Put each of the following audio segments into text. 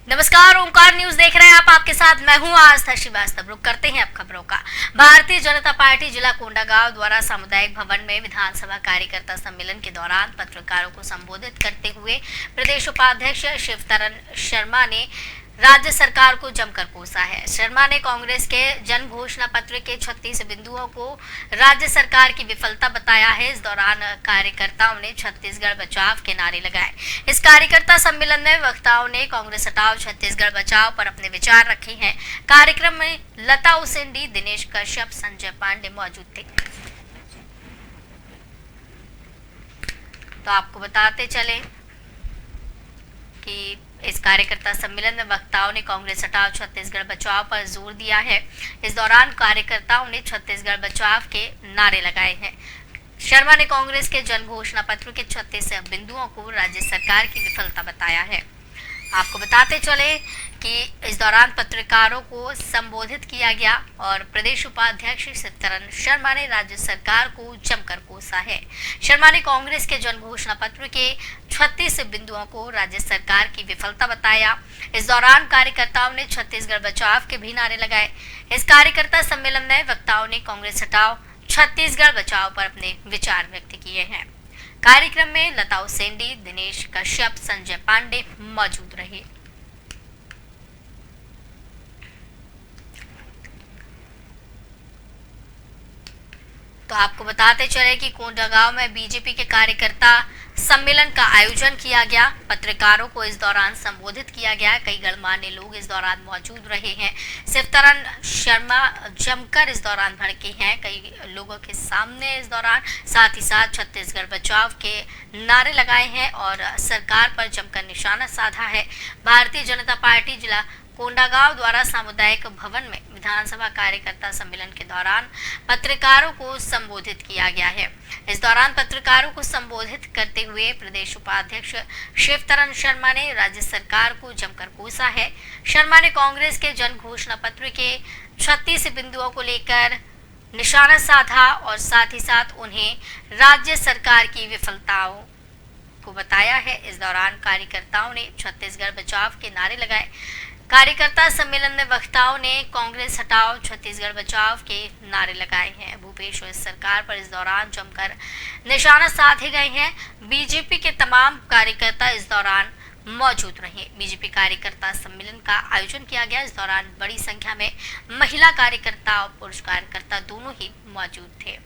नमस्कार, ओंकार न्यूज देख रहे हैं आप। आपके साथ मैं हूं आस्था श्रीवास्तव। रुक करते हैं अब खबरों का। भारतीय जनता पार्टी जिला कोंडागांव द्वारा सामुदायिक भवन में विधानसभा कार्यकर्ता सम्मेलन के दौरान पत्रकारों को संबोधित करते हुए प्रदेश उपाध्यक्ष शिवतरण शर्मा ने राज्य सरकार को जमकर कोसा है। शर्मा ने कांग्रेस के जन घोषणा पत्र के 36 बिंदुओं को राज्य सरकार की विफलता बताया है। इस दौरान कार्यकर्ताओं ने छत्तीसगढ़ बचाव के नारे लगाए। इस कार्यकर्ता सम्मेलन में वक्ताओं ने कांग्रेस हटाओ छत्तीसगढ़ बचाओ पर अपने विचार रखे हैं। कार्यक्रम में लता उसेंडी, दिनेश कश्यप, संजय पांडे मौजूद थे। तो आपको बताते चले कि इस कार्यकर्ता सम्मेलन में वक्ताओं ने कांग्रेस हटाओ छत्तीसगढ़ बचाओ पर जोर दिया है। इस दौरान कार्यकर्ताओं ने छत्तीसगढ़ बचाव के नारे लगाए हैं। शर्मा ने कांग्रेस के जन घोषणा पत्र के 36 बिंदुओं को राज्य सरकार की विफलता बताया है। आपको बताते चले कि इस दौरान पत्रकारों को संबोधित किया गया और प्रदेश उपाध्यक्ष शिवतरण शर्मा ने राज्य सरकार को जमकर कोसा है। शर्मा ने कांग्रेस के जन घोषणा पत्र के 36 बिंदुओं को राज्य सरकार की विफलता बताया। इस दौरान कार्यकर्ताओं ने छत्तीसगढ़ बचाव के भी नारे लगाए। इस कार्यकर्ता सम्मेलन में वक्ताओं ने कांग्रेस हटाओ छत्तीसगढ़ बचाओ पर अपने विचार व्यक्त किए हैं। कार्यक्रम में लता उसेंडी, दिनेश कश्यप, संजय पांडे मौजूद रहे। तो आपको बताते चले कि कोंडागांव में बीजेपी के कार्यकर्ता सम्मेलन का आयोजन किया गया। पत्रकारों को इस दौरान संबोधित किया गया। कई गणमान्य लोग इस दौरान मौजूद रहे हैं। शिवतरण शर्मा जमकर इस दौरान भड़के हैं कई लोगों के सामने। इस दौरान साथ ही साथ छत्तीसगढ़ बचाव के नारे लगाए हैं और सरकार पर जमकर निशाना साधा है। भारतीय जनता पार्टी जिला कोंडागांव द्वारा सामुदायिक भवन में विधानसभा कार्यकर्ता सम्मेलन के दौरान पत्रकारों को संबोधित किया गया है। इस दौरान पत्रकारों को संबोधित करते हुए प्रदेश उपाध्यक्ष शिवतरण शर्मा ने राज्य सरकार को जमकर कोसा है। शर्मा ने कांग्रेस के जन घोषणा पत्र के 36 बिंदुओं को लेकर निशाना साधा और साथ ही साथ उन्हें राज्य सरकार की विफलताओं को बताया है। इस दौरान कार्यकर्ताओं ने छत्तीसगढ़ बचाव के नारे लगाए। कार्यकर्ता सम्मेलन में वक्ताओं ने कांग्रेस हटाओ छत्तीसगढ़ बचाव के नारे लगाए हैं। भूपेश सरकार पर इस दौरान जमकर निशाना साधे गए हैं। बीजेपी के तमाम कार्यकर्ता इस दौरान मौजूद रहे। बीजेपी कार्यकर्ता सम्मेलन का आयोजन किया गया। इस दौरान बड़ी संख्या में महिला कार्यकर्ता और पुरुष कार्यकर्ता दोनों ही मौजूद थे।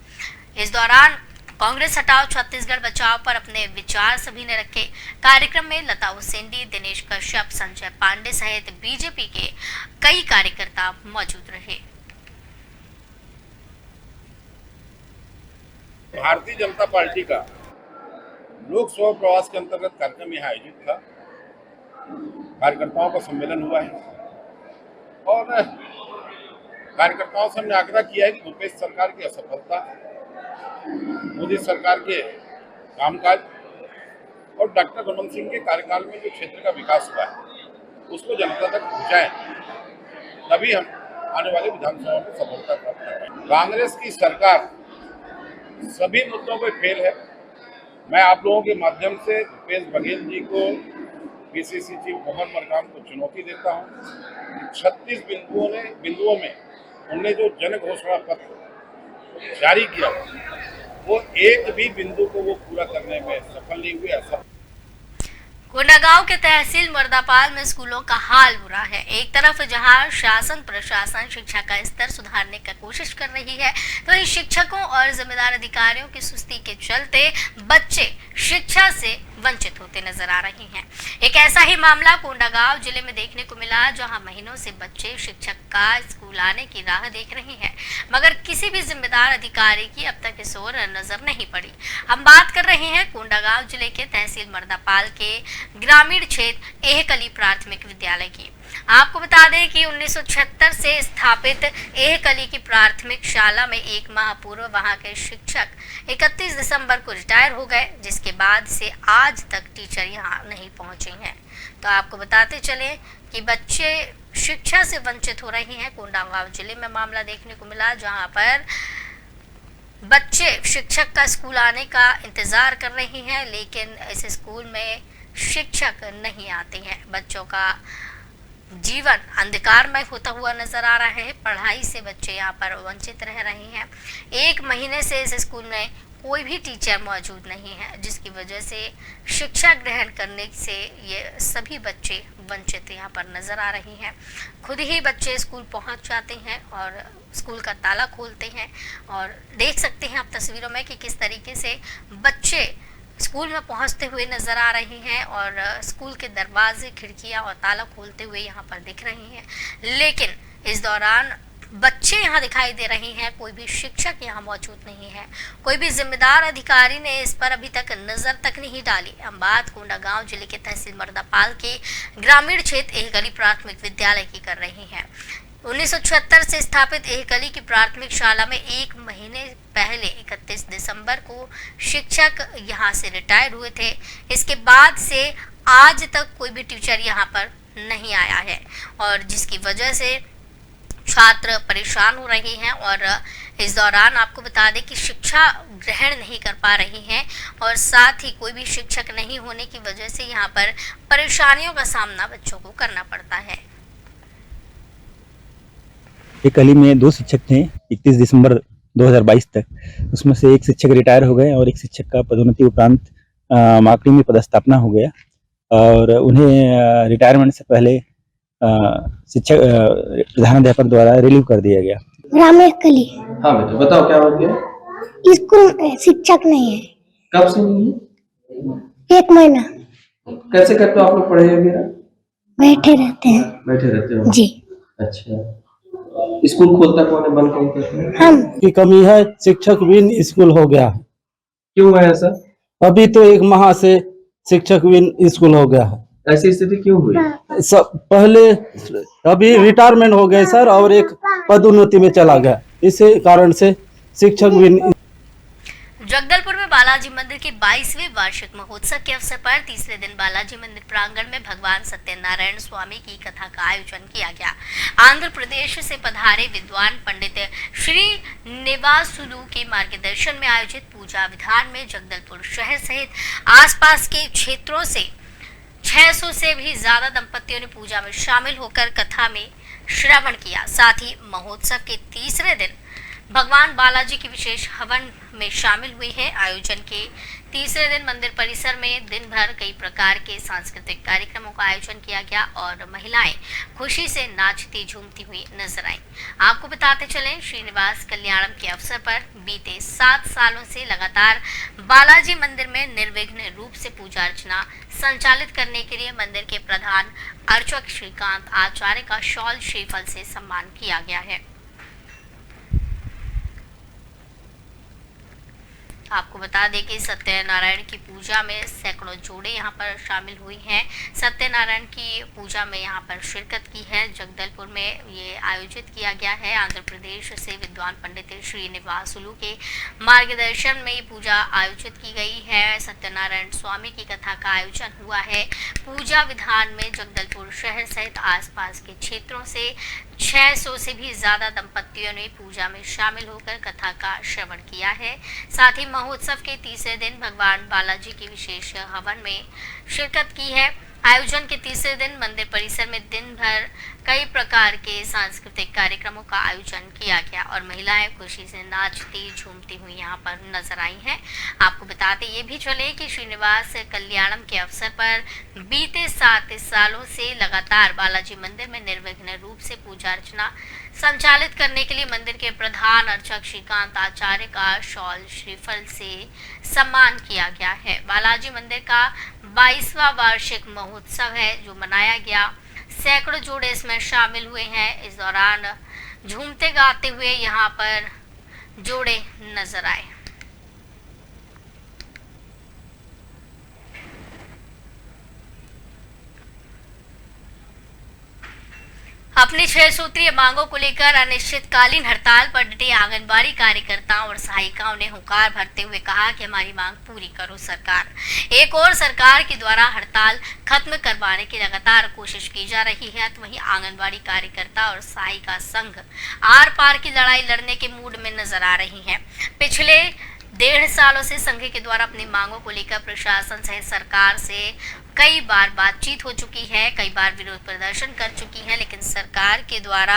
इस दौरान कांग्रेस हटाओ छत्तीसगढ़ बचाओ पर अपने विचार सभी ने रखे। कार्यक्रम में लता उसेंडी, दिनेश कश्यप, संजय पांडे सहित बीजेपी के कई कार्यकर्ता मौजूद रहे। भारतीय जनता पार्टी का लोकसभा प्रवास के अंतर्गत कार्यक्रम यहाँ आयोजित था। कार्यकर्ताओं का सम्मेलन हुआ है और कार्यकर्ताओं से हमने आग्रह किया है कि भूपेश सरकार की असफलता, मोदी सरकार के कामकाज और डॉक्टर रमन सिंह के कार्यकाल में जो क्षेत्र का विकास हुआ है उसको जनता तक पहुंचाएं, तभी हम आने वाले विधानसभा में सफलता प्राप्त कर पाएंगे। कांग्रेस की सरकार सभी मुद्दों पर फेल है। मैं आप लोगों के माध्यम से भूपेश बघेल जी को, पीसीसी चीफ मोहन मरकाम को चुनौती देता हूँ। 36 बिंदुओं में उन्होंने जो जन घोषणा पत्र जारी किया वो एक भी बिंदु को वो पूरा करने में सफल नहीं हुए। कोंडागांव के तहसील मर्दापाल में स्कूलों का हाल बुरा है। एक तरफ जहां शासन प्रशासन शिक्षा का स्तर सुधारने की कोशिश कर रही है, तो वहीं शिक्षकों और जिम्मेदार अधिकारियों की सुस्ती के चलते बच्चे शिक्षा से वंचित होते नजर आ रहे हैं। एक ऐसा ही मामला कोंडागांव जिले में देखने को मिला, जहां महीनों से बच्चे शिक्षक का स्कूल आने की राह देख रहे हैं, मगर किसी भी जिम्मेदार अधिकारी की अब तक इस ओर नजर नहीं पड़ी। हम बात कर रहे हैं कोंडागांव जिले के तहसील मर्दापाल के ग्रामीण क्षेत्र एहकली प्राथमिक विद्यालय की। आपको बता दें कि 1976 से स्थापित एहकली की प्राथमिक शाला में एक माह पूर्व वहां के शिक्षक 31 दिसंबर को रिटायर हो गए, जिसके बाद से आज तक टीचर यहां नहीं पहुंचे हैं। तो आपको बताते चले कि बच्चे शिक्षा से वंचित हो रहे हैं। कोंडागांव जिले में मामला देखने को मिला, जहां पर बच्चे शिक्षक का स्कूल आने का इंतजार कर रहे हैं, लेकिन इस स्कूल में शिक्षक नहीं आते हैं। बच्चों का जीवन अंधकारमय होता हुआ नजर आ रहा है। पढ़ाई से बच्चे यहाँ पर वंचित रह रहे हैं। 1 महीने से इस स्कूल में कोई भी टीचर मौजूद नहीं है, जिसकी वजह से शिक्षा ग्रहण करने से ये सभी बच्चे वंचित यहाँ पर नजर आ रही हैं। खुद ही बच्चे स्कूल पहुँच जाते हैं और स्कूल का ताला खोलते हैं, और देख सकते हैं आप तस्वीरों में कि किस तरीके से बच्चे स्कूल में पहुंचते हुए नजर आ रहे हैं और स्कूल के दरवाजे, खिड़कियां और ताला खोलते हुए यहां पर दिख रही हैं। लेकिन इस दौरान बच्चे यहां दिखाई दे रहे हैं, कोई भी शिक्षक यहां मौजूद नहीं है। कोई भी जिम्मेदार अधिकारी ने इस पर अभी तक नजर तक नहीं डाली। हम बात कोंडागांव जिले के तहसील मर्दापाल के ग्रामीण क्षेत्र एहकली प्राथमिक विद्यालय की कर रहे हैं। 1976 से स्थापित एहकली की प्राथमिक शाला में 1 महीने पहले 31 दिसंबर को शिक्षक यहां से रिटायर हुए थे। इसके बाद से आज तक कोई भी टीचर यहां पर नहीं आया है, और जिसकी वजह से छात्र परेशान हो रहे हैं। और इस दौरान आपको बता दें कि शिक्षा ग्रहण नहीं कर पा रही हैं, और साथ ही कोई भी शिक्षक नहीं होने की वजह से यहाँ पर परेशानियों का सामना बच्चों को करना पड़ता है। एहकली में 2 शिक्षक थे 31 दिसंबर 2022 तक। उसमें से एक शिक्षक रिटायर हो गए और एक शिक्षक का पदोन्नति उपरांत माकड़ी में पदस्थापना हो गया, और उन्हें रिटायरमेंट से पहले शिक्षक प्रधानाध्यापक द्वारा रिलीव कर दिया गया। राम एहकली हाँ बेटा, बताओ क्या हो गया? स्कूल शिक्षक नहीं है। कब से नहीं है? 1 महीना कैसे करते हो आप लोग पढ़ाई वगैरह? बैठे रहते हैं। बैठे रहते हो? जी। अच्छा, स्कूल खोलता कौन है, बंद कौन करता है? हम की कमी है। शिक्षक बिन स्कूल हो गया है। क्यों है ऐसा? अभी तो 1 माह से शिक्षक बिन स्कूल हो गया है। ऐसी स्थिति क्यों हुई? सब पहले अभी रिटायरमेंट हो गए सर, और एक पदोन्नति में चला गया, इसी कारण से शिक्षक बिन। जगदलपुर में बालाजी मंदिर के 22वें वार्षिक महोत्सव के अवसर पर तीसरे दिन बालाजी मंदिर प्रांगण में भगवान सत्यनारायण स्वामी की कथा का आयोजन किया गया। आंध्र प्रदेश से पधारे विद्वान पंडित श्री निवासुलु के मार्गदर्शन में आयोजित पूजा विधान में जगदलपुर शहर सहित आसपास के क्षेत्रों से 600 से भी ज्यादा दंपतियों ने पूजा में शामिल होकर कथा में श्रवण किया। साथ ही महोत्सव के तीसरे दिन भगवान बालाजी की विशेष हवन में शामिल हुई है। आयोजन के तीसरे दिन मंदिर परिसर में दिन भर कई प्रकार के सांस्कृतिक कार्यक्रमों का आयोजन किया गया और महिलाएं खुशी से नाचती झूमती हुई नजर आईं। आपको बताते चलें, श्रीनिवास कल्याणम के अवसर पर बीते 7 सालों से लगातार बालाजी मंदिर में निर्विघ्न रूप से पूजा अर्चना संचालित करने के लिए मंदिर के प्रधान अर्चक श्रीकांत आचार्य का शॉल श्रीफल से सम्मान किया गया है। आपको बता दें कि सत्यनारायण की पूजा में सैकड़ों जोड़े यहां पर शामिल हुई हैं। सत्यनारायण की पूजा में यहां पर शिरकत की है। जगदलपुर में ये आयोजित किया गया है। आंध्र प्रदेश से विद्वान पंडित श्रीनिवासुलु के मार्गदर्शन में ये पूजा आयोजित की गई है। सत्यनारायण स्वामी की कथा का आयोजन हुआ है। पूजा विधान में जगदलपुर शहर सहित आसपास के क्षेत्रों से 600 से भी ज्यादा दंपतियों ने पूजा में शामिल होकर कथा का श्रवण किया है। साथ ही महोत्सव के तीसरे दिन भगवान बालाजी की विशेष हवन में शिरकत की है। आयोजन के तीसरे दिन मंदिर परिसर में दिन भर कई प्रकार के सांस्कृतिक कार्यक्रमों का आयोजन किया गया और महिलाएं खुशी से नाचती झूमती हुई यहां पर नजर आई हैं। आपको बताते ये भी चले कि श्रीनिवास कल्याणम के अवसर पर बीते 7 सालों से लगातार बालाजी मंदिर में निर्विघ्न रूप से पूजा अर्चना संचालित करने के लिए मंदिर के प्रधान अर्चक श्रीकांत आचार्य का शॉल श्रीफल से सम्मान किया गया है। बालाजी मंदिर का 22वां वार्षिक महोत्सव है जो मनाया गया। सैकड़ों जोड़े इसमें शामिल हुए हैं। इस दौरान झूमते गाते हुए यहाँ पर जोड़े नजर आए। अपनी 6 सूत्रीय मांगों को लेकर अनिश्चितकालीन हड़ताल पर डटे आंगनबाड़ी कार्यकर्ताओं और सहायिकाओं ने हुंकार भरते हुए कहा कि हमारी मांग पूरी करो सरकार। एक और सरकार के द्वारा हड़ताल खत्म करवाने की लगातार कोशिश की जा रही है, तो वहीं आंगनबाड़ी कार्यकर्ता और सहायिका संघ आर पार की लड़ाई लड़ने के मूड में नजर आ रही है। पिछले 1.5 सालों से संघ के द्वारा अपनी मांगों को लेकर प्रशासन सहित सरकार से कई बार बातचीत हो चुकी है, कई बार विरोध प्रदर्शन कर चुकी है, लेकिन सरकार के द्वारा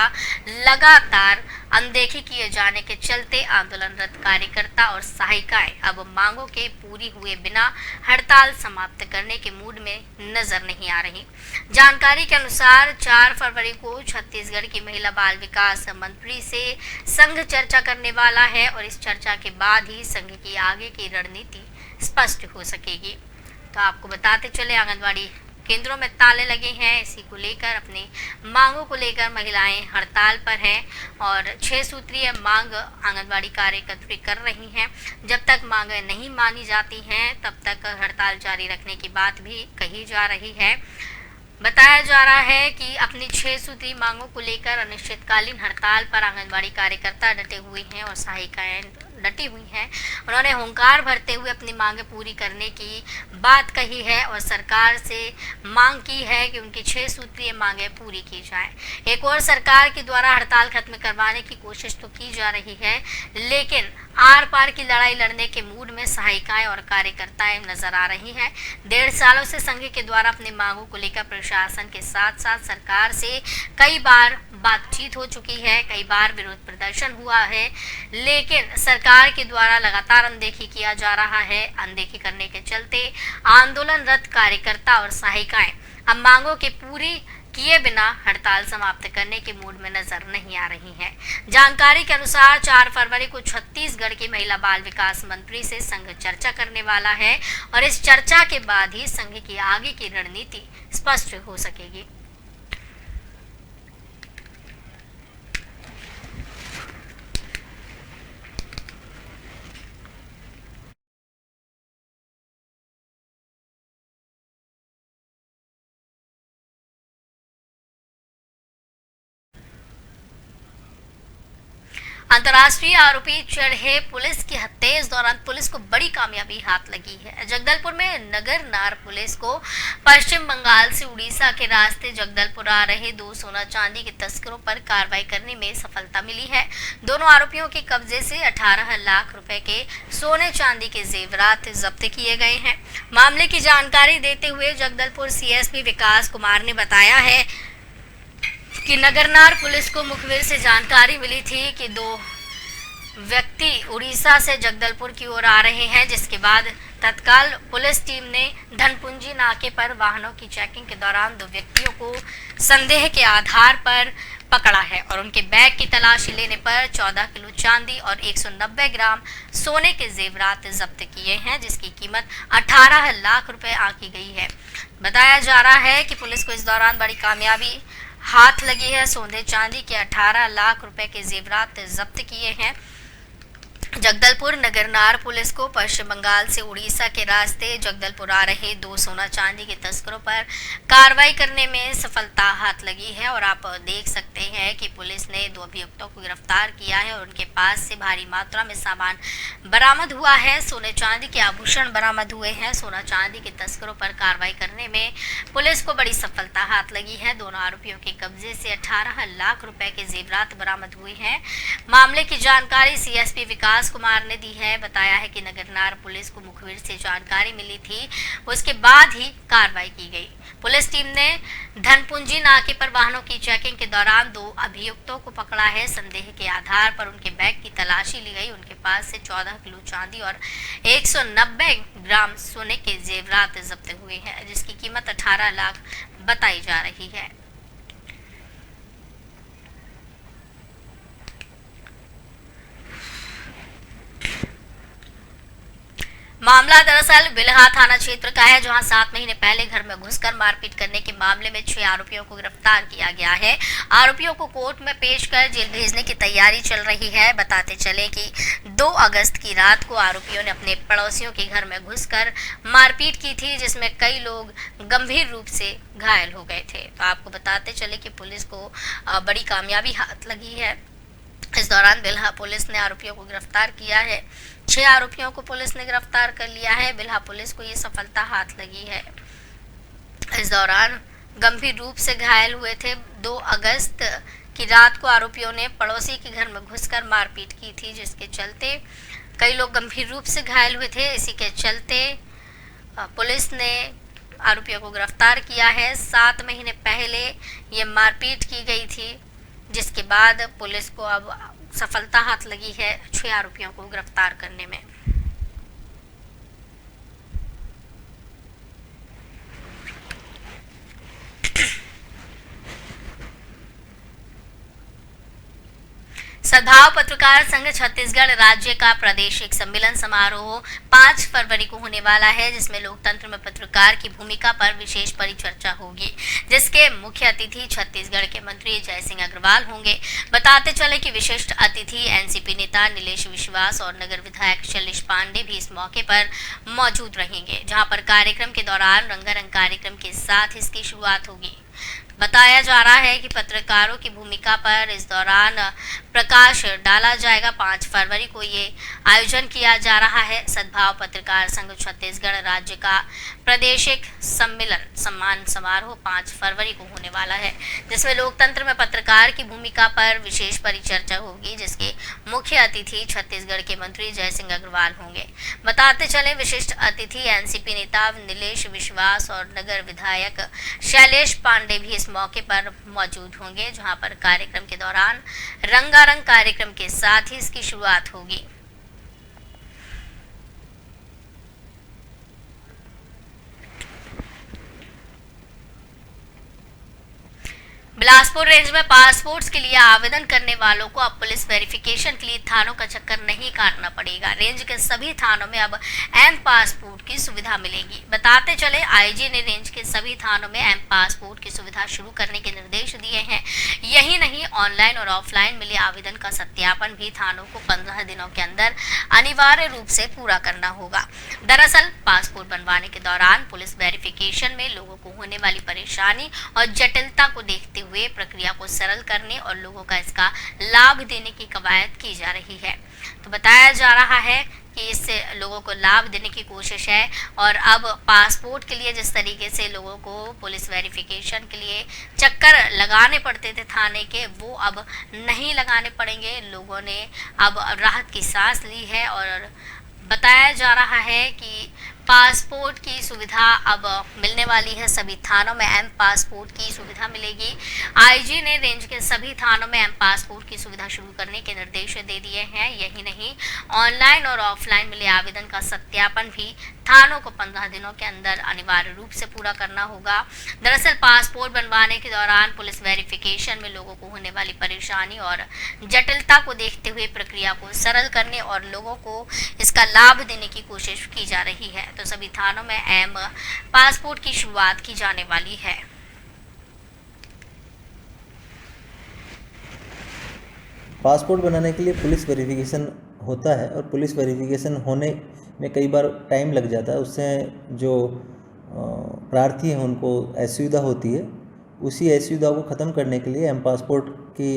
लगातार अनदेखी किए जाने के चलते आंदोलनरत कार्यकर्ता और सहायिकाएं अब मांगों के पूरी हुए बिना हड़ताल समाप्त करने के मूड में नजर नहीं आ रही। जानकारी के अनुसार 4 फरवरी को छत्तीसगढ़ की महिला बाल विकास मंत्री से संघ चर्चा करने वाला है और इस चर्चा के बाद ही संघ की आगे की रणनीति स्पष्ट हो सकेगी। तो आपको बताते चले, आंगनबाड़ी केंद्रों में ताले लगे हैं। इसी को लेकर अपनी मांगों को लेकर महिलाएं हड़ताल पर हैं और 6 सूत्रीय मांग आंगनबाड़ी कार्यकर्ता कर रही हैं। जब तक मांगें नहीं मानी जाती हैं तब तक हड़ताल जारी रखने की बात भी कही जा रही है। बताया जा रहा है कि अपनी 6 सूत्री मांगों को लेकर अनिश्चितकालीन हड़ताल पर आंगनबाड़ी कार्यकर्ता डटे हुए हैं और सहायिकाएं डटी हुई हैं। उन्होंने हुंकार भरते हुए अपनी मांगे पूरी करने की बात कही है और सरकार से मांग की है कि उनकी 6 सूत्रीय मांगे पूरी की जाएं। एक और सरकार के द्वारा हड़ताल खत्म करवाने की कोशिश तो की जा रही है, लेकिन आर पार की लड़ाई लड़ने के मूड में सहायिकाएं और कार्यकर्ताएं नजर आ रही हैं। 1.5 सालों से संघ के द्वारा अपनी मांगों को लेकर प्रशासन के साथ साथ सरकार से कई बार बातचीत हो चुकी है, कई बार विरोध प्रदर्शन हुआ है, लेकिन सरकार के द्वारा लगातार अनदेखी किया जा रहा है। अनदेखी करने के चलते आंदोलनरत कार्यकर्ता और सहायिकाएं अब मांगों के पूरी किए बिना हड़ताल समाप्त करने के मूड में नजर नहीं आ रही हैं। जानकारी के अनुसार 4 फरवरी को छत्तीसगढ़ की महिला बाल विकास मंत्री से संघ चर्चा करने वाला है और इस चर्चा के बाद ही संघ की आगे की रणनीति स्पष्ट हो सकेगी। अंतर्राष्ट्रीय आरोपी चढ़े पुलिस की हत्या। इस दौरान पुलिस को बड़ी कामयाबी हाथ लगी है। जगदलपुर में नगर नार पुलिस को पश्चिम बंगाल से उड़ीसा के रास्ते जगदलपुर आ रहे 2 सोना चांदी के तस्करों पर कार्रवाई करने में सफलता मिली है। दोनों आरोपियों के कब्जे से 18 लाख रुपए के सोने चांदी के जेवरात जब्त किए गए हैं। मामले की जानकारी देते हुए जगदलपुर सीएसपी विकास कुमार ने बताया है कि नगरनार पुलिस को मुखबिर से जानकारी मिली थी कि 2 व्यक्ति उड़ीसा से जगदलपुर की ओर आ रहे हैं, जिसके बाद तत्काल पुलिस टीम ने धनपुंजी नाके पर वाहनों की चेकिंग के दौरान 2 व्यक्तियों को संदेह के आधार पर पकड़ा है और उनके बैग की तलाशी लेने पर 14 किलो चांदी और 190 ग्राम सोने के जेवरात जब्त किए हैं, जिसकी कीमत 18 लाख रुपए आंकी गई है। बताया जा रहा है कि पुलिस को इस दौरान बड़ी कामयाबी हाथ लगी है। सोने चांदी के 18 लाख रुपए के जेवरात जब्त किए हैं। जगदलपुर नगरनार पुलिस को पश्चिम बंगाल से उड़ीसा के रास्ते जगदलपुर आ रहे 2 सोना चांदी के तस्करों पर कार्रवाई करने में सफलता हाथ लगी है और आप देख सकते हैं कि पुलिस ने 2 अभियुक्तों को गिरफ्तार किया है और उनके पास से भारी मात्रा में सामान बरामद हुआ है। सोने चांदी के आभूषण बरामद हुए हैं। सोना चांदी के तस्करों पर कार्रवाई करने में पुलिस को बड़ी सफलता हाथ लगी है। दोनों आरोपियों के कब्जे से 18 लाख रुपए के जेवरात बरामद हुए हैं। मामले की जानकारी सीएसपी विकास कुमार ने दी है। बताया है कि नगरनार पुलिस को मुखबिर से जानकारी मिली थी, उसके बाद ही कार्रवाई की गई। पुलिस टीम ने धनपुंजी नाके पर वाहनों की चेकिंग के दौरान 2 अभियुक्तों को पकड़ा है। संदेह के आधार पर उनके बैग की तलाशी ली गई। उनके पास से 14 किलो चांदी और 190 ग्राम सोने के जेवरात जब्त हुए हैं, जिसकी कीमत 18 लाख बताई जा रही है। मामला दरअसल बिल्हा थाना क्षेत्र का है, जहां 7 महीने पहले घर में घुसकर मारपीट करने के मामले में 6 आरोपियों को गिरफ्तार किया गया है। आरोपियों को कोर्ट में पेश कर जेल भेजने की तैयारी चल रही है। बताते चले कि 2 अगस्त की रात को आरोपियों ने अपने पड़ोसियों के घर में घुसकर मारपीट की थी, जिसमें कई लोग गंभीर रूप से घायल हो गए थे। तो आपको बताते चले कि पुलिस को बड़ी कामयाबी हाथ लगी है। इस दौरान बिल्हा पुलिस ने आरोपियों को गिरफ्तार किया है। 6 आरोपियों को पुलिस ने गिरफ्तार कर लिया है। बिल्हा पुलिस को ये सफलता हाथ लगी है। इस दौरान गंभीर रूप से घायल हुए थे। 2 अगस्त की रात को आरोपियों ने पड़ोसी के घर में घुसकर मारपीट की थी, जिसके चलते कई लोग गंभीर रूप से घायल हुए थे। इसी के चलते पुलिस ने आरोपियों को गिरफ्तार किया है। 7 महीने पहले ये मारपीट की गई थी, जिसके बाद पुलिस को अब सफलता हाथ लगी है 6 आरोपियों को गिरफ्तार करने में। सद्भाव पत्रकार संघ छत्तीसगढ़ राज्य का प्रादेशिक सम्मेलन समारोह 5 फरवरी को होने वाला है, जिसमें लोकतंत्र में पत्रकार की भूमिका पर विशेष परिचर्चा होगी, जिसके मुख्य अतिथि छत्तीसगढ़ के मंत्री जय सिंह अग्रवाल होंगे। बताते चले कि विशिष्ट अतिथि एनसीपी नेता नीलेश विश्वास और नगर विधायक शैलेश पांडे भी इस मौके पर मौजूद रहेंगे, जहां पर कार्यक्रम के दौरान रंगारंग कार्यक्रम के साथ इसकी शुरुआत होगी। बताया जा रहा है कि पत्रकारों की भूमिका पर इस दौरान प्रकाश डाला जाएगा। 5 फरवरी को ये आयोजन किया जा रहा है। सद्भाव पत्रकार संघ छत्तीसगढ़ राज्य का प्रादेशिक सम्मेलन सम्मान समारोह 5 फरवरी को होने वाला है, जिसमें लोकतंत्र में पत्रकार की भूमिका पर विशेष परिचर्चा होगी, जिसके मुख्य अतिथि छत्तीसगढ़ के मंत्री जय सिंह अग्रवाल होंगे। बताते चले विशिष्ट अतिथि एनसीपी नेता नीलेश विश्वास और नगर विधायक शैलेश पांडे भी इस मौके पर मौजूद होंगे, जहां पर कार्यक्रम के दौरान रंगारंग कार्यक्रम के साथ ही इसकी शुरुआत होगी। बिलासपुर रेंज में पासपोर्ट्स के लिए आवेदन करने वालों को अब पुलिस वेरिफिकेशन के लिए थानों का चक्कर नहीं काटना पड़ेगा। रेंज के सभी थानों में अब एम पासपोर्ट की सुविधा मिलेगी। बताते चले आईजी ने रेंज के सभी थानों में एम पासपोर्ट की सुविधा शुरू करने के निर्देश दिए हैं। यही नहीं, ऑनलाइन और ऑफलाइन मिले आवेदन का सत्यापन भी थानों को 15 दिनों के अंदर अनिवार्य रूप से पूरा करना होगा। दरअसल पासपोर्ट बनवाने के दौरान पुलिस वेरिफिकेशन में लोगों को होने वाली परेशानी और जटिलता को देखते हुए प्रक्रिया को सरल करने और लोगों का इसका लाभ देने की कवायद की जा रही है। तो बताया जा रहा है कि इससे लोगों को लाभ देने की कोशिश है। और अब पासपोर्ट के लिए जिस तरीके से लोगों को पुलिस वेरिफिकेशन के लिए चक्कर लगाने पड़ते थे थाने के, वो अब नहीं लगाने पड़ेंगे। लोगों ने अब राहत की सांस ली है और बताया जा रहा है कि पासपोर्ट की सुविधा अब मिलने वाली है। सभी थानों में एम पासपोर्ट की सुविधा मिलेगी। आईजी ने रेंज के सभी थानों में एम पासपोर्ट की सुविधा शुरू करने के निर्देश दे दिए हैं। यही नहीं, ऑनलाइन और ऑफलाइन मिले आवेदन का सत्यापन भी थानों को 15 दिनों के अंदर अनिवार्य रूप से पूरा करना होगा। दरअसल पासपोर्ट बनवाने के दौरान पुलिस वेरिफिकेशन में लोगों को होने वाली परेशानी और जटिलता को देखते हुए प्रक्रिया को सरल करने और लोगों को इसका लाभ देने की कोशिश की जा रही है। तो सभी थानों में एम पासपोर्ट की शुरुआत की जाने वाली है। पासपोर्ट बनाने के लिए पुलिस वेरिफिकेशन होता है और पुलिस वेरिफिकेशन होने में कई बार टाइम लग जाता है। उससे जो प्रार्थी हैं उनको असुविधा होती है। उसी असुविधा को ख़त्म करने के लिए एम पासपोर्ट की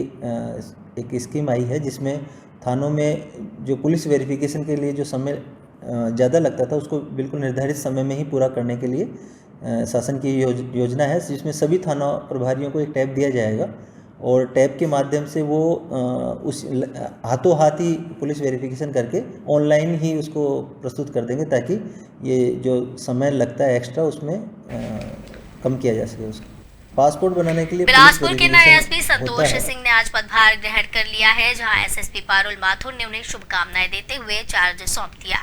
एक स्कीम आई है, जिसमें थानों में जो पुलिस वेरिफिकेशन के लिए जो समय ज़्यादा लगता था उसको बिल्कुल निर्धारित समय में ही पूरा करने के लिए शासन की योजना है, जिसमें सभी थाना प्रभारियों को एक टैब दिया जाएगा और टैब के माध्यम से वो उस हाथों हाथ ही पुलिस वेरिफिकेशन करके ऑनलाइन ही उसको प्रस्तुत कर देंगे, ताकि ये जो समय लगता है एक्स्ट्रा उसमें कम किया जा सके उसको। पासपोर्ट बनाने के लिए बिलासपुर के नए एसपी संतोष सिंह ने आज पदभार ग्रहण कर लिया है, जहां एसएसपी पारुल माथुर ने उन्हें शुभकामनाएं देते हुए चार्ज सौंप दिया।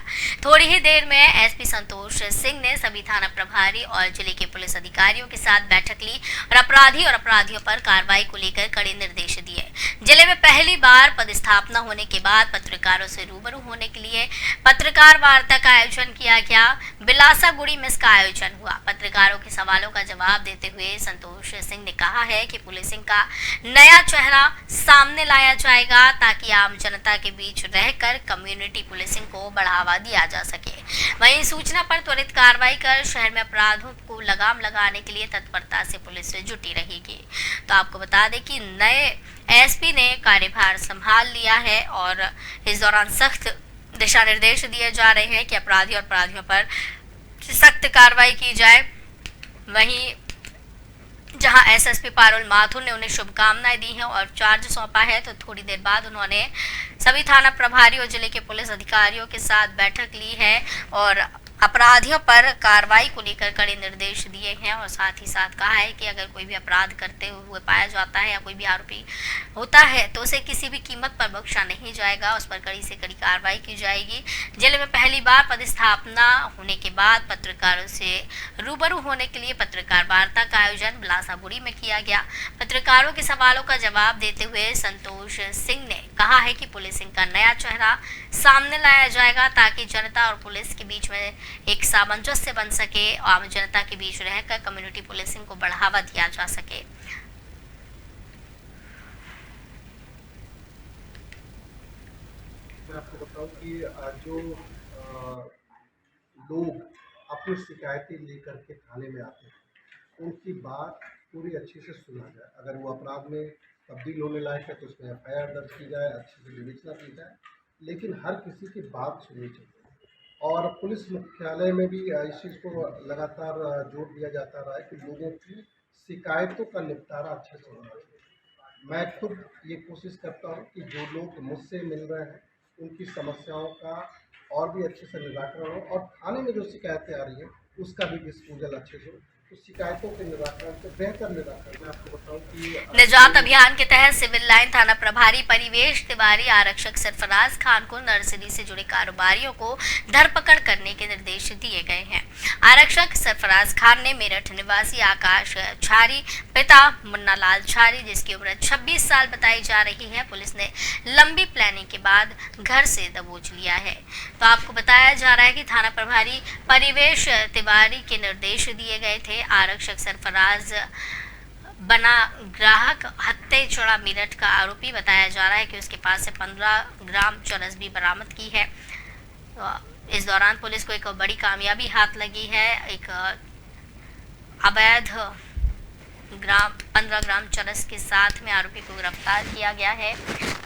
थोड़ी ही देर में एसपी संतोष सिंह ने सभी थाना प्रभारी और जिले के पुलिस अधिकारियों के साथ बैठक ली और अपराधियों पर कार्रवाई को लेकर कड़े निर्देश दिए। जिले में पहली बार पदस्थापना होने के बाद पत्रकारों से रूबरू होने के लिए पत्रकार वार्ता का आयोजन किया गया। बिलासागुड़ी में इसका आयोजन हुआ। पत्रकारों के सवालों का जवाब देते हुए संतोष सिंह ने कहा है कि पुलिसिंग का नया चेहरा सामने लाया जाएगा ताकि आम जनता के बीच रहकर कम्युनिटी पुलिसिंग को बढ़ावा दिया जा सके। वहीं सूचना पर त्वरित कार्रवाई कर शहर में अपराधों को लगाम लगाने के लिए तत्परता से पुलिस जुटी रहेगी। तो आपको बता दें कि नए एसपी ने कार्यभार संभाल लिया है और इस दौरान सख्त दिशा निर्देश दिए जा रहे हैं कि अपराधी और अपराधियों पर सख्त कार्रवाई की जाए। वहीं जहां एसएसपी पारुल माथुर ने उन्हें शुभकामनाएं दी हैं और चार्ज सौंपा है, तो थोड़ी देर बाद उन्होंने सभी थाना प्रभारी और जिले के पुलिस अधिकारियों के साथ बैठक ली है और अपराधियों पर कार्रवाई को लेकर कड़े निर्देश दिए हैं और साथ ही साथ कहा है कि अगर कोई भी अपराध करते हुए पाया जाता है या कोई भी आरोपी होता है तो उसे किसी भी कीमत पर बख्शा नहीं जाएगा, उस पर कड़ी से कड़ी कार्रवाई की जाएगी। जिले में पहली बार पदस्थापना होने के बाद पत्रकारों से रूबरू होने के लिए पत्रकार वार्ता का आयोजन बिलासागुड़ी में किया गया। पत्रकारों के सवालों का जवाब देते हुए संतोष सिंह ने कहा है कि पुलिसिंग का नया चेहरा सामने लाया जाएगा ताकि जनता और पुलिस के बीच में एक सामंजस्य बन सके और आम जनता के बीच रहकर कम्युनिटी पुलिसिंग को बढ़ावा दिया जा सके। मैं आपको बताऊं कि जो लोग अपनी शिकायतें लेकर के थाने में आते हैं उनकी बात पूरी अच्छे से सुना जाए। अगर वो अपराध में तब्दील होने लायक है तो उसमें एफआईआर दर्ज की जाए, अच्छे से विवेचना की जाए, लेकिन हर किसी की बात सुननी चाहिए। और पुलिस मुख्यालय में भी इस चीज़ को लगातार जोर दिया जाता रहा है कि लोगों की शिकायतों का निपटारा अच्छे से होना चाहिए। मैं खुद ये कोशिश करता हूँ कि जो लोग मुझसे मिल रहे हैं उनकी समस्याओं का और भी अच्छे से निराकरण हो और थाने में जो शिकायतें आ रही हैं उसका भी डिस्पोजल अच्छे से हो, तो शिकायतों के निराकरण से बेहतर निराकरण। मैं आपको बताऊं कि निजात अभियान के तहत सिविल लाइन थाना प्रभारी परिवेश तिवारी आरक्षक सरफराज खान को नर्सरी से जुड़े कारोबारियों को धरपकड़ करने के निर्देश दिए गए हैं। आरक्षक सरफराज खान ने मेरठ निवासी आकाश छारी पिता मुन्ना लाल छारी जिसकी उम्र 26 साल बताई जा रही है, पुलिस ने लंबी प्लानिंग के बाद घर से दबोच लिया है। तो आपको बताया जा रहा है कि थाना प्रभारी परिवेश तिवारी के निर्देश दिए गए थे। आरक्षक सरफराज बना ग्राहक हत्या चौड़ा मेरठ का आरोपी बताया जा रहा है कि उसके पास से 15 ग्राम चरस भी बरामद की है। तो इस दौरान पुलिस को एक बड़ी कामयाबी हाथ लगी है। एक अवैध 15 ग्राम चरस के साथ में आरोपी को गिरफ्तार किया गया है।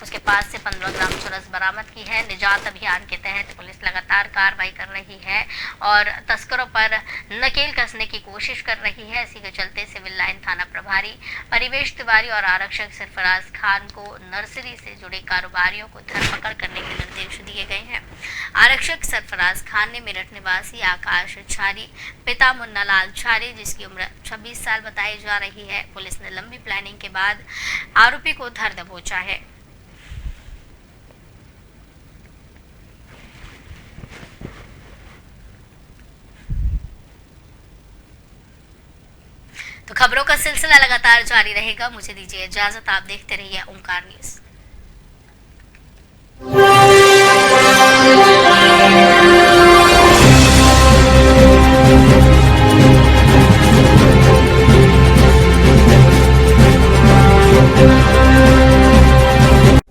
उसके पास से 15 ग्राम चरस बरामद की है। निजात अभियान के तहत पुलिस लगातार कार्रवाई कर रही है और तस्करों पर नकेल कसने की कोशिश कर रही है। इसी के चलते सिविल लाइन थाना प्रभारी परिवेश तिवारी और आरक्षक सरफराज खान को नर्सरी से जुड़े कारोबारियों को धरपकड़ करने के निर्देश दिए गए हैं। आरक्षक सरफराज खान ने मेरठ निवासी आकाश छारी पिता मुन्ना लाल छारी जिसकी उम्र 26 साल बताई जा रही है, पुलिस ने लंबी प्लानिंग के बाद आरोपी को धर दबोचा है। तो खबरों का सिलसिला लगातार जारी रहेगा। मुझे दीजिए इजाजत, आप देखते रहिए ओंकार न्यूज़।